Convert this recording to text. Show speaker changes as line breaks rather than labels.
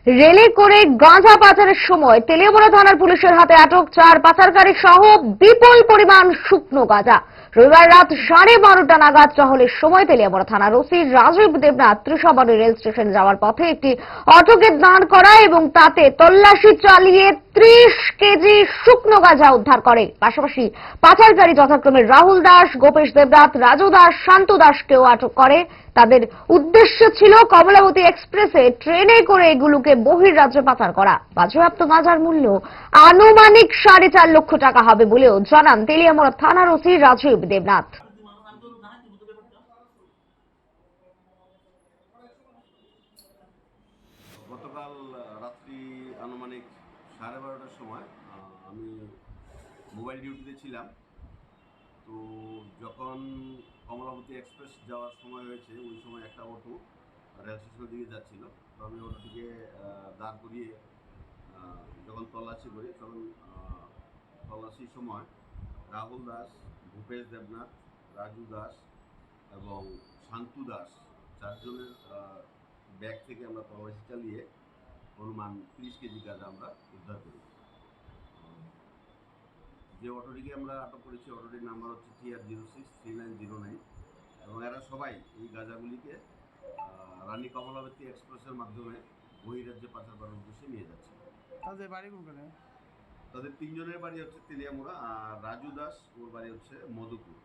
রেলে করে গাঁজা পাচারের সময় তেলিয়ামুড়া থানার পুলিশের হাতে আটক 4 পাচারকারী সহ বিপুল পরিমাণ শুকনো গাঁজা। রবিবার রাত 12:30 নাগাদ টহলের সময় তেলিয়ামুড়া থানার OC Rajib Debnath Trishabari rail station যাওয়ার পথে একটি অটোকে দাঁড় করায় এবং তাতে তল্লাশি চালিয়ে 30 কেজি শুকনো গাঁজা উদ্ধার করে। পাশাপাশি পাচারকারী যথাক্রমে রাহুল দাস, গোপেশ দেবনাথ, রাজু দাস, শান্তু দাসকেও আটক করে। তাদের উদ্দেশ্য ছিল কমলাবতী এক্সপ্রেসে ট্রেনে করে এগুলোকে বহির্রাজ্যে পাচার করা। বাজেয়াপ্ত গাঁজার মূল্য আনুমানিক 4.5 লক্ষ টাকা হবে বলেও জানান তেলিয়ামুড়া থানার ওসি রাজীব দেবনাথ।
গতকাল রাত্রি আনুমানিক 12:30টার সময় আমি মোবাইল ডিউটিতে ছিলাম। তো যখন কমলাবতী এক্সপ্রেস যাওয়ার সময় হয়েছে, ওই সময় একটা অটো রেল স্টেশনের দিকে যাচ্ছিল। তো আমি অটোটিকে দাঁড় করিয়ে যখন তল্লাশি করি, তখন তল্লাশির সময় রাহুল দাস, ভূপেশ দেবনাথ, রাজু দাস এবং শান্তু দাস 4 জনের ব্যাগ থেকে আমরা তল্লাশি চালিয়ে অনুমান 30 কেজি গাঁজা আমরা উদ্ধার করি। যে অটোটিকে আমরা আটক করেছি, অটোটির নাম্বার হচ্ছে TR063909 এবং এরা সবাই এই গাঁজাগুলিকে রানী কমলাবতী এক্সপ্রেসের মাধ্যমে বহিরাজ্যে পাচার করার উদ্দেশ্যে নিয়ে যাচ্ছে।
তাদের বাড়ি কোনখানে?
তাদের 3 জনের বাড়ি হচ্ছে তেলিয়ামুড়া, আর রাজু দাস ওর বাড়ি হচ্ছে মধুপুর।